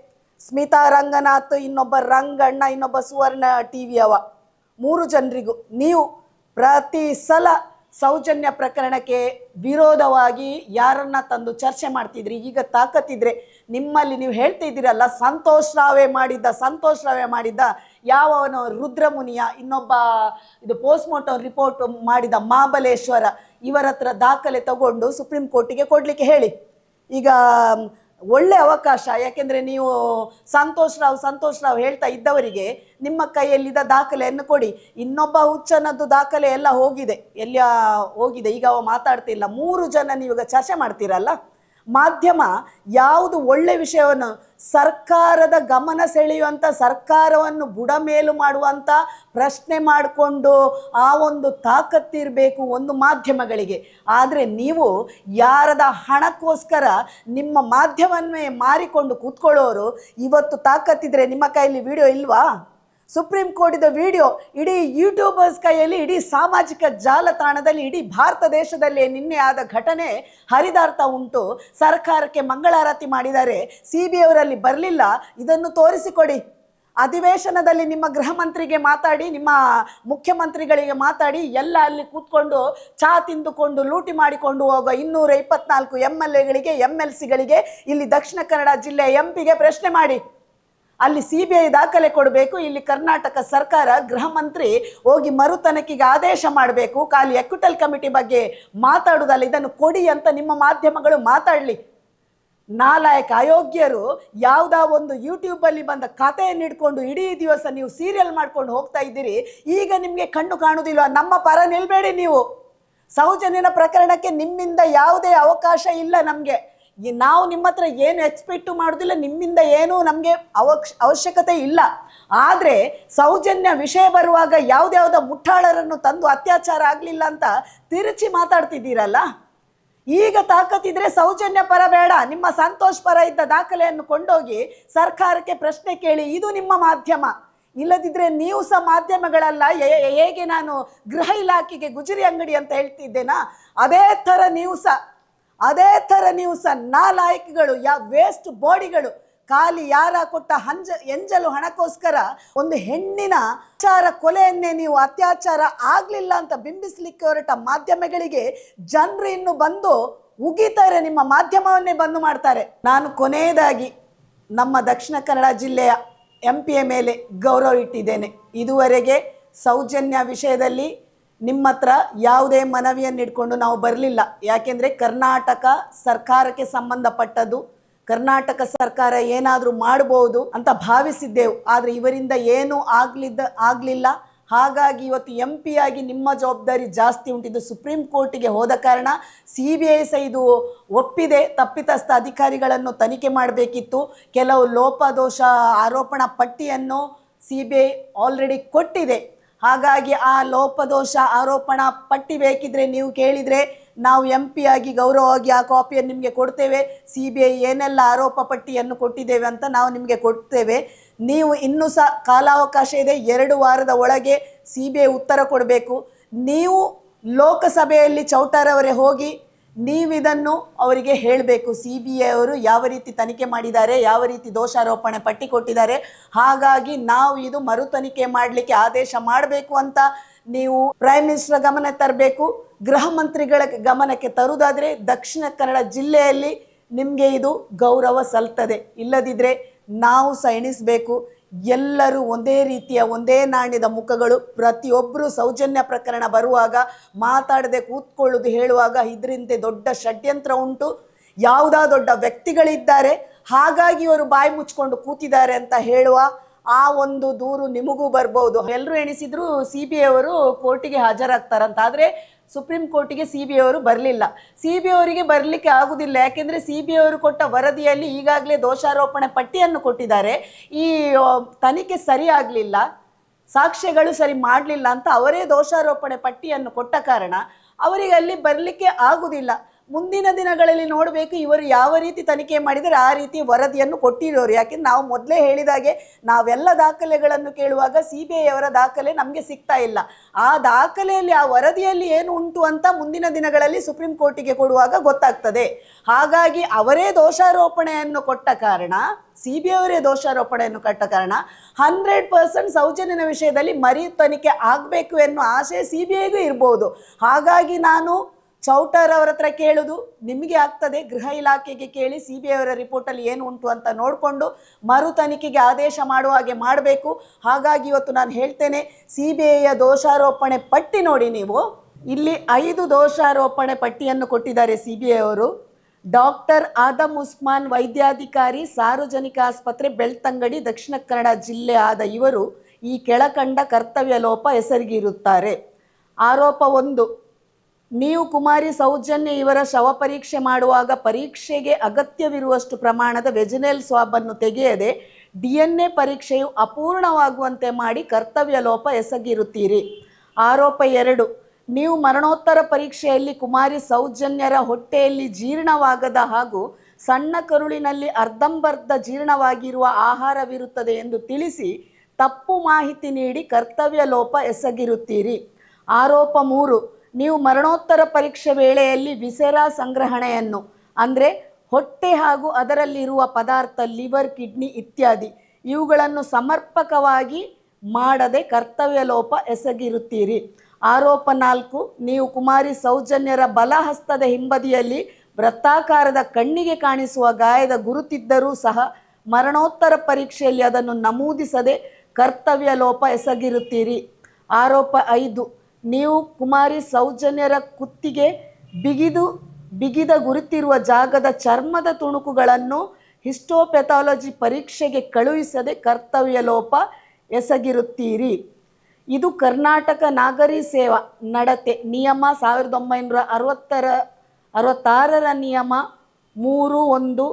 ಸ್ಮಿತಾ ರಂಗನಾಥ್, ಇನ್ನೊಬ್ಬ ರಂಗಣ್ಣ, ಇನ್ನೊಬ್ಬ ಸುವರ್ಣ ಟಿವಿಯವ, 3 ಜನರಿಗೂ ನೀವು ಪ್ರತಿ ಸಲ ಸೌಜನ್ಯ ಪ್ರಕರಣಕ್ಕೆ ವಿರೋಧವಾಗಿ ಯಾರನ್ನ ತಂದು ಚರ್ಚೆ ಮಾಡ್ತಿದ್ರಿ. ಈಗ ತಾಕತ್ತಿದ್ರೆ ನಿಮ್ಮಲ್ಲಿ ನೀವು ಹೇಳ್ತಿದ್ದೀರಲ್ಲ, ಸಂತೋಷ್ ರಾವೆ ಮಾಡಿದ್ದ ಯಾವನು ರುದ್ರಮುನಿಯ, ಇನ್ನೊಬ್ಬ ಇದು ಪೋಸ್ಟ್ಮಾರ್ಟಮ್ ರಿಪೋರ್ಟ್ ಮಾಡಿದ ಮಹಾಬಲೇಶ್ವರ, ಇವರ ಹತ್ರ ದಾಖಲೆ ತಗೊಂಡು ಸುಪ್ರೀಂ ಕೋರ್ಟಿಗೆ ಕೊಡಲಿಕ್ಕೆ ಹೇಳಿ. ಈಗ ಒಳ್ಳೆ ಅವಕಾಶ. ಯಾಕೆಂದರೆ ನೀವು ಸಂತೋಷ್ ರಾವ್ ಹೇಳ್ತಾ ಇದ್ದವರಿಗೆ ನಿಮ್ಮ ಕೈಯಲ್ಲಿದ್ದ ದಾಖಲೆಯನ್ನು ಕೊಡಿ. ಇನ್ನೊಬ್ಬ ಹುಚ್ಚನದ್ದು ದಾಖಲೆ ಎಲ್ಲ ಹೋಗಿದೆ, ಈಗ ಅವ ಮಾತಾಡ್ತಿಲ್ಲ. 3 ಜನ ನೀವೀಗ ಚರ್ಚೆ ಮಾಡ್ತೀರಲ್ಲ, ಮಾಧ್ಯಮ ಯಾವುದು ಒಳ್ಳೆ ವಿಷಯವನ್ನು ಸರ್ಕಾರದ ಗಮನ ಸೆಳೆಯುವಂಥ, ಸರ್ಕಾರವನ್ನು ಬುಡಮೇಲು ಮಾಡುವಂಥ ಪ್ರಶ್ನೆ ಮಾಡಿಕೊಂಡು ಆ ಒಂದು ತಾಕತ್ತಿರಬೇಕು ಒಂದು ಮಾಧ್ಯಮಗಳಿಗೆ. ಆದರೆ ನೀವು ಯಾರದ ಹಣಕ್ಕೋಸ್ಕರ ನಿಮ್ಮ ಮಾಧ್ಯಮವನ್ನೇ ಮಾರಿಕೊಂಡು ಕೂತ್ಕೊಳ್ಳೋರು, ಇವತ್ತು ತಾಕತ್ತಿದ್ರೆ ನಿಮ್ಮ ಕೈಯಲ್ಲಿ ವಿಡಿಯೋ ಇಲ್ವಾ? ಸುಪ್ರೀಂ ಕೋರ್ಟಿದ ವಿಡಿಯೋ ಇಡೀ ಯೂಟ್ಯೂಬರ್ಸ್ ಕೈಯಲ್ಲಿ, ಇಡೀ ಸಾಮಾಜಿಕ ಜಾಲತಾಣದಲ್ಲಿ, ಇಡೀ ಭಾರತ ದೇಶದಲ್ಲಿ ನಿನ್ನೆ ಆದ ಘಟನೆ ಹರಿದಾಡ್ತಾ ಉಂಟು. ಸರ್ಕಾರಕ್ಕೆ ಮಂಗಳಾರತಿ ಮಾಡಿದ್ದಾರೆ, CBI ಅವರಲ್ಲಿ ಬರಲಿಲ್ಲ. ಇದನ್ನು ತೋರಿಸಿಕೊಡಿ. ಅಧಿವೇಶನದಲ್ಲಿ ನಿಮ್ಮ ಗೃಹ ಮಂತ್ರಿಗೆ ಮಾತಾಡಿ, ನಿಮ್ಮ ಮುಖ್ಯಮಂತ್ರಿಗಳಿಗೆ ಮಾತಾಡಿ, ಎಲ್ಲ ಅಲ್ಲಿ ಕೂತ್ಕೊಂಡು ಚಹಾ ತಿಂದುಕೊಂಡು ಲೂಟಿ ಮಾಡಿಕೊಂಡು ಹೋಗೋ 224 MLAಗಳಿಗೆ, MLCಗಳಿಗೆ, ಇಲ್ಲಿ ದಕ್ಷಿಣ ಕನ್ನಡ ಜಿಲ್ಲೆಯ MPಗೆ ಪ್ರಶ್ನೆ ಮಾಡಿ. ಅಲ್ಲಿ CBI ದಾಖಲೆ ಕೊಡಬೇಕು. ಇಲ್ಲಿ ಕರ್ನಾಟಕ ಸರ್ಕಾರ ಗೃಹ ಮಂತ್ರಿ ಹೋಗಿ ಮರು ತನಿಖೆಗೆ ಆದೇಶ ಮಾಡಬೇಕು. ಖಾಲಿ ಎಕ್ವಿಟಲ್ ಕಮಿಟಿ ಬಗ್ಗೆ ಮಾತಾಡುವುದಲ್ಲ, ಇದನ್ನು ಕೊಡಿ ಅಂತ ನಿಮ್ಮ ಮಾಧ್ಯಮಗಳು ಮಾತಾಡಲಿ. ನಾಲಾಯಕ ಅಯೋಗ್ಯರು ಯಾವುದೋ ಒಂದು ಯೂಟ್ಯೂಬಲ್ಲಿ ಬಂದ ಕಥೆಯನ್ನು ಇಟ್ಕೊಂಡು ಇಡೀ ದಿವಸ ನೀವು ಸೀರಿಯಲ್ ಮಾಡ್ಕೊಂಡು ಹೋಗ್ತಾ ಇದ್ದೀರಿ. ಈಗ ನಿಮಗೆ ಕಣ್ಣು ಕಾಣುವುದಿಲ್ಲ. ನಮ್ಮ ಪರ ನಿಲ್ಬೇಡಿ ನೀವು. ಸೌಜನ್ಯನ ಪ್ರಕರಣಕ್ಕೆ ನಿಮ್ಮಿಂದ ಯಾವುದೇ ಅವಕಾಶ ಇಲ್ಲ ನಮಗೆ. ನಾವು ನಿಮ್ಮ ಹತ್ರ ಏನು ಎಕ್ಸ್ಪೆಕ್ಟು ಮಾಡೋದಿಲ್ಲ, ನಿಮ್ಮಿಂದ ಏನೂ ನಮಗೆ ಅವಶ್ಯಕತೆ ಇಲ್ಲ. ಆದರೆ ಸೌಜನ್ಯ ವಿಷಯ ಬರುವಾಗ ಯಾವುದ್ಯಾವುದೋ ಮುಠಾಳರನ್ನು ತಂದು ಅತ್ಯಾಚಾರ ಆಗಲಿಲ್ಲ ಅಂತ ತಿರುಚಿ ಮಾತಾಡ್ತಿದ್ದೀರಲ್ಲ. ಈಗ ತಾಕತ್ತಿದ್ರೆ ಸೌಜನ್ಯ ಪರ ಬೇಡ, ನಿಮ್ಮ ಸಂತೋಷ್ ಪರ ಇದ್ದ ದಾಖಲೆಯನ್ನು ಕೊಂಡೋಗಿ ಸರ್ಕಾರಕ್ಕೆ ಪ್ರಶ್ನೆ ಕೇಳಿ. ಇದು ನಿಮ್ಮ ಮಾಧ್ಯಮ. ಇಲ್ಲದಿದ್ದರೆ ನೀವು ಸಹ ಮಾಧ್ಯಮಗಳಲ್ಲ. ಹೇಗೆ ನಾನು ಗೃಹ ಇಲಾಖೆಗೆ ಗುಜರಿ ಅಂಗಡಿ ಅಂತ ಹೇಳ್ತಿದ್ದೇನಾ, ಅದೇ ಥರ ನೀವು ಸಹ ನಾಲಾಯಕಗಳು, ವೇಸ್ಟ್ ಬಾಡಿಗಳು ಖಾಲಿ ಯಾರ ಕೊಟ್ಟ ಎಂಜಲು ಹಣಕ್ಕೋಸ್ಕರ ಒಂದು ಹೆಣ್ಣಿನ ಕೊಲೆಯನ್ನೇ ನೀವು ಅತ್ಯಾಚಾರ ಆಗಲಿಲ್ಲ ಅಂತ ಬಿಂಬಿಸಲಿಕ್ಕೆ ಹೊರಟ ಮಾಧ್ಯಮಗಳಿಗೆ ಜನರು ಇನ್ನು ಬಂದು ಉಗಿತಾರೆ, ನಿಮ್ಮ ಮಾಧ್ಯಮವನ್ನೇ ಬಂದು ಮಾಡ್ತಾರೆ. ನಾನು ಕೊನೆಯದಾಗಿ ನಮ್ಮ ದಕ್ಷಿಣ ಕನ್ನಡ ಜಿಲ್ಲೆಯ MP ಮೇಲೆ ಗೌರವ ಇಟ್ಟಿದ್ದೇನೆ. ಇದುವರೆಗೆ ಸೌಜನ್ಯ ವಿಷಯದಲ್ಲಿ ನಿಮ್ಮ ಹತ್ರ ಯಾವುದೇ ಮನವಿಯನ್ನು ಇಟ್ಕೊಂಡು ನಾವು ಬರಲಿಲ್ಲ. ಯಾಕೆಂದರೆ ಕರ್ನಾಟಕ ಸರ್ಕಾರಕ್ಕೆ ಸಂಬಂಧಪಟ್ಟದ್ದು, ಕರ್ನಾಟಕ ಸರ್ಕಾರ ಏನಾದರೂ ಮಾಡ್ಬೋದು ಅಂತ ಭಾವಿಸಿದ್ದೆವು. ಆದರೆ ಇವರಿಂದ ಏನೂ ಆಗಲಿಲ್ಲ. ಹಾಗಾಗಿ ಇವತ್ತು MP ಆಗಿ ನಿಮ್ಮ ಜವಾಬ್ದಾರಿ ಜಾಸ್ತಿ ಉಂಟಿದ್ದು. ಸುಪ್ರೀಂ ಕೋರ್ಟಿಗೆ ಹೋದ ಕಾರಣ CBI ಸಹ ಇದು ಒಪ್ಪಿದೆ. ತಪ್ಪಿತಸ್ಥ ಅಧಿಕಾರಿಗಳನ್ನು ತನಿಖೆ ಮಾಡಬೇಕಿತ್ತು. ಕೆಲವು ಲೋಪದೋಷ ಆರೋಪಣಾ ಪಟ್ಟಿಯನ್ನು CBI ಆಲ್ರೆಡಿ ಕೊಟ್ಟಿದೆ. ಹಾಗಾಗಿ ಆ ಲೋಪದೋಷ ಆರೋಪಣಾ ಪಟ್ಟಿ ಬೇಕಿದ್ರೆ ನೀವು ಕೇಳಿದರೆ ನಾವು MP ಆಗಿ ಗೌರವವಾಗಿ ಆ ಕಾಪಿಯನ್ನು ನಿಮಗೆ ಕೊಡ್ತೇವೆ. CBI ಏನೆಲ್ಲ ಆರೋಪ ಪಟ್ಟಿಯನ್ನು ಕೊಟ್ಟಿದ್ದೇವೆ ಅಂತ ನಾವು ನಿಮಗೆ ಕೊಡ್ತೇವೆ. ನೀವು ಇನ್ನೂ ಸಹ ಕಾಲಾವಕಾಶ ಇದೆ, 2 ವಾರದ ಒಳಗೆ CBI ಉತ್ತರ ಕೊಡಬೇಕು. ನೀವು ಲೋಕಸಭೆಯಲ್ಲಿ ಚೌಟಾರವರೇ ಹೋಗಿ ನೀವಿದನ್ನು ಅವರಿಗೆ ಹೇಳಬೇಕು. CBI ಅವರು ಯಾವ ರೀತಿ ತನಿಖೆ ಮಾಡಿದ್ದಾರೆ, ಯಾವ ರೀತಿ ದೋಷಾರೋಪಣೆ ಪಟ್ಟಿ ಕೊಟ್ಟಿದ್ದಾರೆ. ಹಾಗಾಗಿ ನಾವು ಇದು ಮರು ತನಿಖೆ ಮಾಡಲಿಕ್ಕೆ ಆದೇಶ ಮಾಡಬೇಕು ಅಂತ ನೀವು ಪ್ರೈಮ್ ಮಿನಿಸ್ಟರ್ ಗಮನ ತರಬೇಕು. ಗೃಹ ಮಂತ್ರಿಗಳ ಗಮನಕ್ಕೆ ತರುವುದಾದರೆ ದಕ್ಷಿಣ ಕನ್ನಡ ಜಿಲ್ಲೆಯಲ್ಲಿ ನಿಮಗೆ ಇದು ಗೌರವ ಸಲ್ತದೆ. ಇಲ್ಲದಿದ್ದರೆ ನಾವು ಸಹ ಎಣಿಸಬೇಕು. ಎಲ್ಲರೂ ಒಂದೇ ರೀತಿಯ ಒಂದೇ ನಾಣ್ಯದ ಮುಖಗಳು. ಪ್ರತಿಯೊಬ್ಬರು ಸೌಜನ್ಯ ಪ್ರಕರಣ ಬರುವಾಗ ಮಾತಾಡದೆ ಕೂತ್ಕೊಳ್ಳೋದು ಹೇಳುವಾಗ ಇದರಿಂದ ದೊಡ್ಡ ಷಡ್ಯಂತ್ರ ಉಂಟು, ಯಾವುದಾ ದೊಡ್ಡ ವ್ಯಕ್ತಿಗಳಿದ್ದಾರೆ, ಹಾಗಾಗಿ ಇವರು ಬಾಯಿ ಮುಚ್ಕೊಂಡು ಕೂತಿದ್ದಾರೆ ಅಂತ ಹೇಳುವ ಆ ಒಂದು ದೂರು ನಿಮಗೂ ಬರ್ಬೋದು. ಎಲ್ಲರೂ ಎಣಿಸಿದ್ರು CBI ಅವರು ಕೋರ್ಟಿಗೆ ಹಾಜರಾಗ್ತಾರಂತ. ಆದರೆ ಸುಪ್ರೀಂ ಕೋರ್ಟಿಗೆ CBI ಅವರು ಬರಲಿಲ್ಲ. CBI ಅವರಿಗೆ ಬರಲಿಕ್ಕೆ ಆಗುವುದಿಲ್ಲ. ಯಾಕೆಂದರೆ CBI ಅವರು ಕೊಟ್ಟ ವರದಿಯಲ್ಲಿ ಈಗಾಗಲೇ ದೋಷಾರೋಪಣೆ ಪಟ್ಟಿಯನ್ನು ಕೊಟ್ಟಿದ್ದಾರೆ. ಈ ತನಿಖೆ ಸರಿ ಆಗಲಿಲ್ಲ, ಸಾಕ್ಷ್ಯಗಳು ಸರಿ ಮಾಡಲಿಲ್ಲ ಅಂತ ಅವರೇ ದೋಷಾರೋಪಣೆ ಪಟ್ಟಿಯನ್ನು ಕೊಟ್ಟ ಕಾರಣ ಅವರಿಗೆ ಅಲ್ಲಿ ಬರಲಿಕ್ಕೆ ಆಗುವುದಿಲ್ಲ. ಮುಂದಿನ ದಿನಗಳಲ್ಲಿ ನೋಡಬೇಕು ಇವರು ಯಾವ ರೀತಿ ತನಿಖೆ ಮಾಡಿದರೆ ಆ ರೀತಿ ವರದಿಯನ್ನು ಕೊಟ್ಟಿರೋರು. ಯಾಕೆಂದ್ರೆ ನಾವು ಮೊದಲೇ ಹೇಳಿದಾಗೆ ನಾವೆಲ್ಲ ದಾಖಲೆಗಳನ್ನು ಕೇಳುವಾಗ CBI ಅವರ ದಾಖಲೆ ನಮಗೆ ಸಿಗ್ತಾ ಇಲ್ಲ. ಆ ದಾಖಲೆಯಲ್ಲಿ ಆ ವರದಿಯಲ್ಲಿ ಏನು ಉಂಟು ಅಂತ ಮುಂದಿನ ದಿನಗಳಲ್ಲಿ ಸುಪ್ರೀಂ ಕೋರ್ಟಿಗೆ ಕೊಡುವಾಗ ಗೊತ್ತಾಗ್ತದೆ. ಹಾಗಾಗಿ ಅವರೇ ದೋಷಾರೋಪಣೆಯನ್ನು ಕೊಟ್ಟ ಕಾರಣ, CBI ಅವರೇ ದೋಷಾರೋಪಣೆಯನ್ನು ಕೊಟ್ಟ ಕಾರಣ 100% ಸೌಜನ್ಯನ ವಿಷಯದಲ್ಲಿ ಮರಿ ತನಿಖೆ ಆಗಬೇಕು ಎನ್ನುವ ಆಶೆ CBIಗೂ ಇರ್ಬೋದು. ಹಾಗಾಗಿ ನಾನು ಚೌಟಾರ್ ಅವರ ಹತ್ರ ಕೇಳೋದು, ನಿಮಗೆ ಆಗ್ತದೆ ಗೃಹ ಇಲಾಖೆಗೆ ಕೇಳಿ CBI ಅವರ ರಿಪೋರ್ಟಲ್ಲಿ ಏನು ಉಂಟು ಅಂತ ನೋಡಿಕೊಂಡು ಮರು ತನಿಖೆಗೆ ಆದೇಶ ಮಾಡುವ ಹಾಗೆ ಮಾಡಬೇಕು. ಹಾಗಾಗಿ ಇವತ್ತು ನಾನು ಹೇಳ್ತೇನೆ, CBIಯ ದೋಷಾರೋಪಣೆ ಪಟ್ಟಿ ನೋಡಿ. ನೀವು ಇಲ್ಲಿ 5 ದೋಷಾರೋಪಣೆ ಪಟ್ಟಿಯನ್ನು ಕೊಟ್ಟಿದ್ದಾರೆ CBI ಅವರು. ಡಾಕ್ಟರ್ ಆದಮ್ ಉಸ್ಮಾನ್, ವೈದ್ಯಾಧಿಕಾರಿ, ಸಾರ್ವಜನಿಕ ಆಸ್ಪತ್ರೆ, ಬೆಳ್ತಂಗಡಿ, ದಕ್ಷಿಣ ಕನ್ನಡ ಜಿಲ್ಲೆ ಆದ ಇವರು ಈ ಕೆಳಕಂಡ ಕರ್ತವ್ಯ ಲೋಪ ಎಸಗಿರುತ್ತಾರೆ. ಆರೋಪ 1, ನೀವು ಕುಮಾರಿ ಸೌಜನ್ಯ ಇವರ ಶವ ಪರೀಕ್ಷೆ ಮಾಡುವಾಗ ಪರೀಕ್ಷೆಗೆ ಅಗತ್ಯವಿರುವಷ್ಟು ಪ್ರಮಾಣದ ವೆಜಿನಲ್ ಸ್ವಾಬನ್ನು ತೆಗೆಯದೆ DNA ಪರೀಕ್ಷೆಯು ಅಪೂರ್ಣವಾಗುವಂತೆ ಮಾಡಿ ಕರ್ತವ್ಯ ಲೋಪ ಎಸಗಿರುತ್ತೀರಿ. ಆರೋಪ 2, ನೀವು ಮರಣೋತ್ತರ ಪರೀಕ್ಷೆಯಲ್ಲಿ ಕುಮಾರಿ ಸೌಜನ್ಯರ ಹೊಟ್ಟೆಯಲ್ಲಿ ಜೀರ್ಣವಾಗದ ಹಾಗೂ ಸಣ್ಣ ಕರುಳಿನಲ್ಲಿ ಅರ್ಧಂಬರ್ಧ ಜೀರ್ಣವಾಗಿರುವ ಆಹಾರವಿರುತ್ತದೆ ಎಂದು ತಿಳಿಸಿ ತಪ್ಪು ಮಾಹಿತಿ ನೀಡಿ ಕರ್ತವ್ಯ ಲೋಪ ಎಸಗಿರುತ್ತೀರಿ. ಆರೋಪ 3, ನೀವು ಮರಣೋತ್ತರ ಪರೀಕ್ಷೆ ವೇಳೆಯಲ್ಲಿ ವಿಸೆರಾ ಸಂಗ್ರಹಣೆಯನ್ನು ಅಂದರೆ ಹೊಟ್ಟೆ ಹಾಗೂ ಅದರಲ್ಲಿರುವ ಪದಾರ್ಥ ಲಿವರ್, ಕಿಡ್ನಿ ಇತ್ಯಾದಿ ಇವುಗಳನ್ನು ಸಮರ್ಪಕವಾಗಿ ಮಾಡದೆ ಕರ್ತವ್ಯ ಲೋಪ ಎಸಗಿರುತ್ತೀರಿ. ಆರೋಪ 4, ನೀವು ಕುಮಾರಿ ಸೌಜನ್ಯರ ಬಲಹಸ್ತದ ಹಿಂಬದಿಯಲ್ಲಿ ವೃತ್ತಾಕಾರದ ಕಣ್ಣಿಗೆ ಕಾಣಿಸುವ ಗಾಯದ ಗುರುತಿದ್ದರೂ ಸಹ ಮರಣೋತ್ತರ ಪರೀಕ್ಷೆಯಲ್ಲಿ ಅದನ್ನು ನಮೂದಿಸದೆ ಕರ್ತವ್ಯ ಲೋಪ ಎಸಗಿರುತ್ತೀರಿ. ಆರೋಪ 5, ನೀವು ಕುಮಾರಿ ಸೌಜನ್ಯರ ಕುತ್ತಿಗೆ ಬಿಗಿದ ಗುರುತಿರುವ ಜಾಗದ ಚರ್ಮದ ತುಣುಕುಗಳನ್ನು ಹಿಸ್ಟೋಪೆಥಾಲಜಿ ಪರೀಕ್ಷೆಗೆ ಕಳುಹಿಸದೆ ಕರ್ತವ್ಯ ಲೋಪ ಎಸಗಿರುತ್ತೀರಿ. ಇದು ಕರ್ನಾಟಕ ನಾಗರಿ ಸೇವಾ ನಡತೆ ನಿಯಮ 1966ರ ನಿಯಮ 3(1)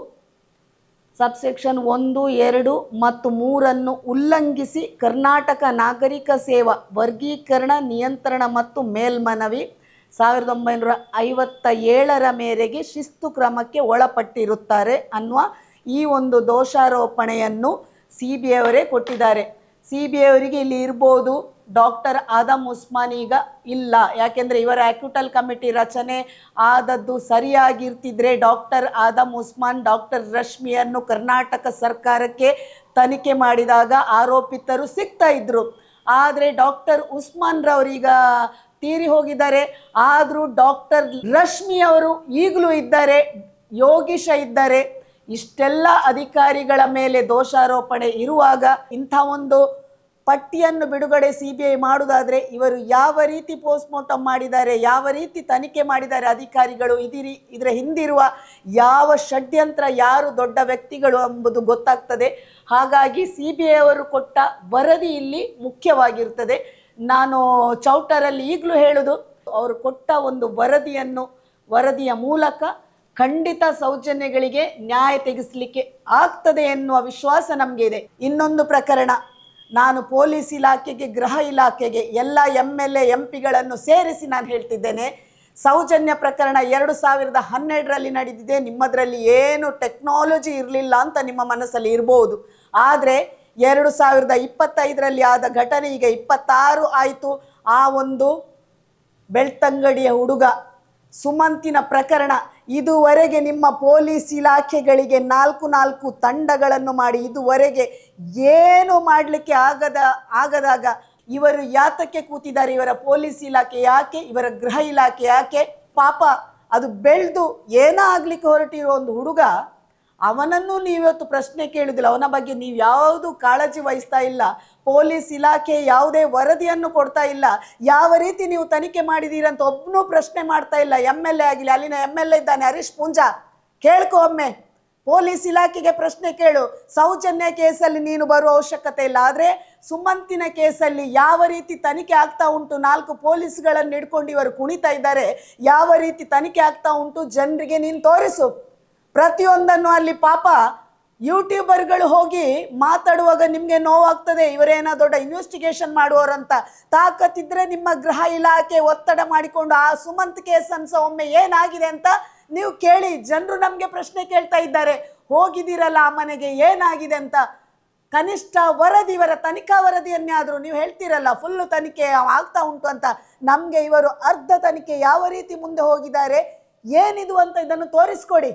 ಸಬ್ಸೆಕ್ಷನ್ 1, 2 ಮತ್ತು 3 ಉಲ್ಲಂಘಿಸಿ ಕರ್ನಾಟಕ ನಾಗರಿಕ ಸೇವಾ ವರ್ಗೀಕರಣ, ನಿಯಂತ್ರಣ ಮತ್ತು ಮೇಲ್ಮನವಿ 1957ರ ಮೇರೆಗೆ ಶಿಸ್ತು ಕ್ರಮಕ್ಕೆ ಒಳಪಟ್ಟಿರುತ್ತಾರೆ ಅನ್ನುವ ಈ ಒಂದು ದೋಷಾರೋಪಣೆಯನ್ನು CBI ಅವರೇ ಕೊಟ್ಟಿದ್ದಾರೆ. CBI ಅವರಿಗೆ ಇಲ್ಲಿ ಇರ್ಬೋದು, ಡಾಕ್ಟರ್ ಆದಮ್ ಉಸ್ಮಾನ್ ಈಗ ಇಲ್ಲ. ಯಾಕೆಂದರೆ ಇವರ ಆಕ್ಯುಟಲ್ ಕಮಿಟಿ ರಚನೆ ಆದದ್ದು ಸರಿಯಾಗಿರ್ತಿದ್ರೆ ಡಾಕ್ಟರ್ ಆದಮ್ ಉಸ್ಮಾನ್, ಡಾಕ್ಟರ್ ರಶ್ಮಿಯನ್ನು ಕರ್ನಾಟಕ ಸರ್ಕಾರಕ್ಕೆ ತನಿಖೆ ಮಾಡಿದಾಗ ಆರೋಪಿತರು ಸಿಗ್ತಾ ಇದ್ರು. ಆದರೆ ಡಾಕ್ಟರ್ ಉಸ್ಮಾನ್ ರವರೀಗ ತೀರಿ ಹೋಗಿದ್ದಾರೆ. ಆದರೂ ಡಾಕ್ಟರ್ ರಶ್ಮಿ ಅವರು ಈಗಲೂ ಇದ್ದಾರೆ, ಯೋಗೀಶ ಇದ್ದಾರೆ. ಇಷ್ಟೆಲ್ಲ ಅಧಿಕಾರಿಗಳ ಮೇಲೆ ದೋಷಾರೋಪಣೆ ಇರುವಾಗ ಇಂಥ ಒಂದು ಪಟ್ಟಿಯನ್ನು ಬಿಡುಗಡೆ CBI ಮಾಡುವುದಾದರೆ ಇವರು ಯಾವ ರೀತಿ ಪೋಸ್ಟ್ಮಾರ್ಟಮ್ ಮಾಡಿದ್ದಾರೆ, ಯಾವ ರೀತಿ ತನಿಖೆ ಮಾಡಿದ್ದಾರೆ ಅಧಿಕಾರಿಗಳು, ಇದರ ಹಿಂದಿರುವ ಯಾವ ಷಡ್ಯಂತ್ರ, ಯಾರು ದೊಡ್ಡ ವ್ಯಕ್ತಿಗಳು ಎಂಬುದು ಗೊತ್ತಾಗ್ತದೆ. ಹಾಗಾಗಿ CBI ಅವರು ಕೊಟ್ಟ ವರದಿ ಇಲ್ಲಿ ಮುಖ್ಯವಾಗಿರ್ತದೆ. ನಾನು ಚೌಟರಲ್ಲಿ ಈಗಲೂ ಹೇಳೋದು, ಅವರು ಕೊಟ್ಟ ಒಂದು ವರದಿಯ ಮೂಲಕ ಖಂಡಿತ ಸೌಜನ್ಯಗಳಿಗೆ ನ್ಯಾಯ ತೆಗೆಸಲಿಕ್ಕೆ ಆಗ್ತದೆ ಎನ್ನುವ ವಿಶ್ವಾಸ ನಮಗೆ ಇದೆ. ಇನ್ನೊಂದು ಪ್ರಕರಣ, ನಾನು ಪೊಲೀಸ್ ಇಲಾಖೆಗೆ, ಗೃಹ ಇಲಾಖೆಗೆ, ಎಲ್ಲ MLA MP ಗಳನ್ನು ಸೇರಿಸಿ ನಾನು ಹೇಳ್ತಿದ್ದೇನೆ. ಸೌಜನ್ಯ ಪ್ರಕರಣ 2012ರಲ್ಲಿ ನಡೆದಿದೆ. ನಿಮ್ಮದರಲ್ಲಿ ಏನು ಟೆಕ್ನಾಲಜಿ ಇರಲಿಲ್ಲ ಅಂತ ನಿಮ್ಮ ಮನಸ್ಸಲ್ಲಿ ಇರ್ಬೋದು. ಆದರೆ 2025ರಲ್ಲಿ ಆದ ಘಟನೆ ಈಗ 26 ಆಯಿತು. ಆ ಒಂದು ಬೆಳ್ತಂಗಡಿಯ ಹುಡುಗ ಸುಮಂತಿನ ಪ್ರಕರಣ, ಇದುವರೆಗೆ ನಿಮ್ಮ ಪೊಲೀಸ್ ಇಲಾಖೆಗಳಿಗೆ 4 ತಂಡಗಳನ್ನು ಮಾಡಿ ಇದುವರೆಗೆ ಏನು ಮಾಡಲಿಕ್ಕೆ ಆಗದಾಗ ಇವರು ಯಾತಕ್ಕೆ ಕೂತಿದ್ದಾರೆ? ಇವರ ಪೊಲೀಸ್ ಇಲಾಖೆ ಯಾಕೆ, ಇವರ ಗೃಹ ಇಲಾಖೆ ಯಾಕೆ? ಪಾಪ ಅದು ಬೆಳೆದು ಏನಾಗಲಿಕ್ಕೆ ಹೊರಟಿರೋ ಒಂದು ಹುಡುಗ, ಅವನನ್ನು ನೀವಿವತ್ತು ಪ್ರಶ್ನೆ ಕೇಳುವುದಿಲ್ಲ, ಅವನ ಬಗ್ಗೆ ನೀವು ಯಾವುದು ಕಾಳಜಿ ವಹಿಸ್ತಾ ಇಲ್ಲ. ಪೊಲೀಸ್ ಇಲಾಖೆ ಯಾವುದೇ ವರದಿಯನ್ನು ಕೊಡ್ತಾ ಇಲ್ಲ. ಯಾವ ರೀತಿ ನೀವು ತನಿಖೆ ಮಾಡಿದ್ದೀರಂತ ಒಬ್ಬನೂ ಪ್ರಶ್ನೆ ಮಾಡ್ತಾ ಇಲ್ಲ. MLA ಆಗಲಿ, ಅಲ್ಲಿನ MLA ಇದ್ದಾನೆ ಹರೀಶ್ ಪೂಂಜಾ, ಕೇಳ್ಕೊ ಒಮ್ಮೆ, ಪೊಲೀಸ್ ಇಲಾಖೆಗೆ ಪ್ರಶ್ನೆ ಕೇಳು. ಸೌಜನ್ಯ ಕೇಸಲ್ಲಿ ನೀನು ಬರುವ ಅವಶ್ಯಕತೆ ಇಲ್ಲ. ಆದರೆ ಸುಮಂತಿನ ಕೇಸಲ್ಲಿ ಯಾವ ರೀತಿ ತನಿಖೆ ಆಗ್ತಾ ಉಂಟು, 4 ಪೊಲೀಸ್ಗಳನ್ನು ಹಿಡ್ಕೊಂಡು ಇವರು ಕುಣಿತಾ ಇದ್ದಾರೆ, ಯಾವ ರೀತಿ ತನಿಖೆ ಆಗ್ತಾ ಉಂಟು ಜನರಿಗೆ ನೀನು ತೋರಿಸು. ಪ್ರತಿಯೊಂದನ್ನು ಅಲ್ಲಿ ಪಾಪ ಯೂಟ್ಯೂಬರ್ಗಳು ಹೋಗಿ ಮಾತಾಡುವಾಗ ನಿಮಗೆ ನೋವಾಗ್ತದೆ, ಇವರೇನೋ ದೊಡ್ಡ ಇನ್ವೆಸ್ಟಿಗೇಷನ್ ಮಾಡುವವರಂತ. ತಾಕತ್ತಿದ್ರೆ ನಿಮ್ಮ ಗೃಹ ಇಲಾಖೆ ಒತ್ತಡ ಮಾಡಿಕೊಂಡು ಆ ಸುಮಂತ್ ಕೇಸನ್ನು ಸಹ ಒಮ್ಮೆ ಏನಾಗಿದೆ ಅಂತ ನೀವು ಕೇಳಿ. ಜನರು ನಮಗೆ ಪ್ರಶ್ನೆ ಕೇಳ್ತಾ ಇದ್ದಾರೆ, ಹೋಗಿದ್ದೀರಲ್ಲ ಆ ಮನೆಗೆ, ಏನಾಗಿದೆ ಅಂತ. ಕನಿಷ್ಠ ವರದಿ, ಇವರ ತನಿಖಾ ವರದಿಯನ್ನೇ ಆದರೂ ನೀವು ಹೇಳ್ತೀರಲ್ಲ ಫುಲ್ಲು ತನಿಖೆ ಆಗ್ತಾ ಉಂಟು ಅಂತ. ನಮಗೆ ಇವರು ಅರ್ಧ ತನಿಖೆ ಯಾವ ರೀತಿ ಮುಂದೆ ಹೋಗಿದ್ದಾರೆ, ಏನಿದು ಅಂತ ಇದನ್ನು ತೋರಿಸ್ಕೊಡಿ.